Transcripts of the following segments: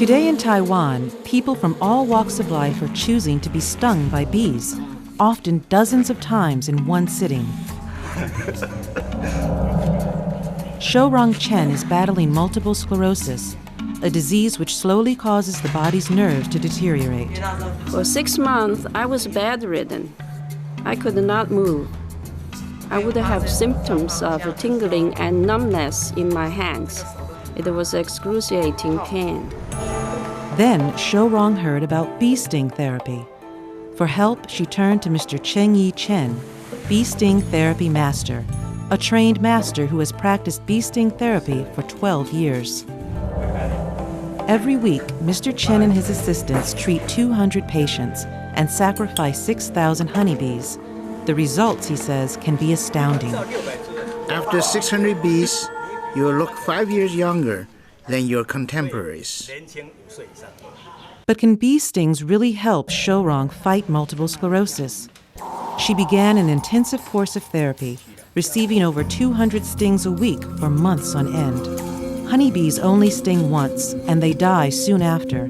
Today in Taiwan, people from all walks of life are choosing to be stung by bees, often dozens of times in one sitting. Shorong Chen is battling multiple sclerosis, a disease which slowly causes the body's nerves to deteriorate. For 6 months, I was bedridden. I could not move. I would have symptoms of tingling and numbness in my hands. It was excruciating pain. Then Shorong heard about bee sting therapy. For help, she turned to Mr. Cheng Yi Chen, bee sting therapy master, a trained master who has practiced bee sting therapy for 12 years. Every week, Mr. Chen and his assistants treat 200 patients and sacrifice 6,000 honeybees. The results, he says, can be astounding. After 600 bees, you will look 5 years younger than your contemporaries. But can bee stings really help Shorong fight multiple sclerosis? She began an intensive course of therapy, receiving over 200 stings a week for months on end. Honeybees only sting once, and they die soon after.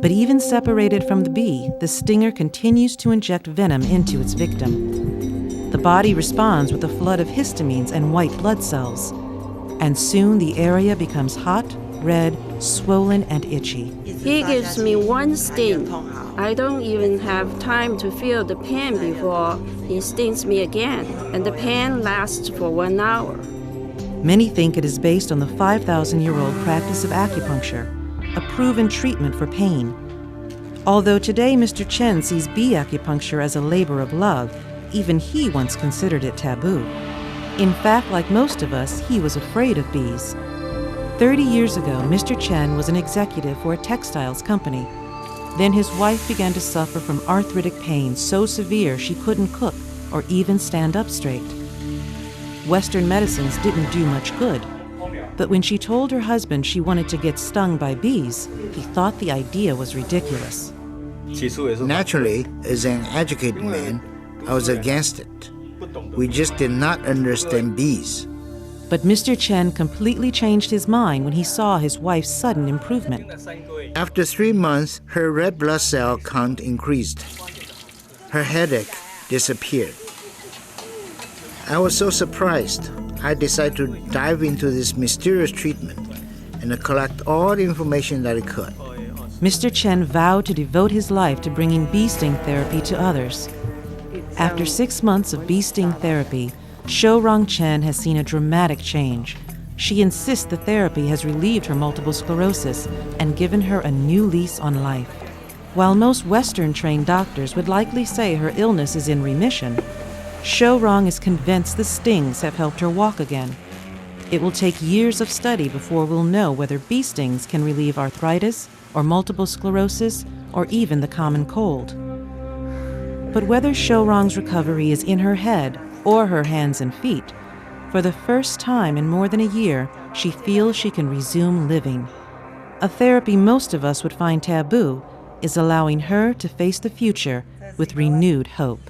But even separated from the bee, the stinger continues to inject venom into its victim. The body responds with a flood of histamines and white blood cells. And soon the area becomes hot, red, swollen, and itchy. He gives me one sting. I don't even have time to feel the pain before he stings me again, and the pain lasts for 1 hour. Many think it is based on the 5,000-year-old practice of acupuncture, a proven treatment for pain. Although today Mr. Chen sees bee acupuncture as a labor of love, even he once considered it taboo. In fact, like most of us, he was afraid of bees. 30 years ago, Mr. Chen was an executive for a textiles company. Then his wife began to suffer from arthritic pain so severe she couldn't cook or even stand up straight. Western medicines didn't do much good. But when she told her husband she wanted to get stung by bees, he thought the idea was ridiculous. Naturally, as an educated man, I was against it. We just did not understand bees. But Mr. Chen completely changed his mind when he saw his wife's sudden improvement. After 3 months, her red blood cell count increased. Her headache disappeared. I was so surprised, I decided to dive into this mysterious treatment and collect all the information that I could. Mr. Chen vowed to devote his life to bringing bee sting therapy to others. After 6 months of bee sting therapy, Shorong Chen has seen a dramatic change. She insists the therapy has relieved her multiple sclerosis and given her a new lease on life. While most Western-trained doctors would likely say her illness is in remission, Shorong is convinced the stings have helped her walk again. It will take years of study before we'll know whether bee stings can relieve arthritis or multiple sclerosis or even the common cold. But whether Shorong's recovery is in her head or her hands and feet, for the first time in more than a year, she feels she can resume living. A therapy most of us would find taboo is allowing her to face the future with renewed hope.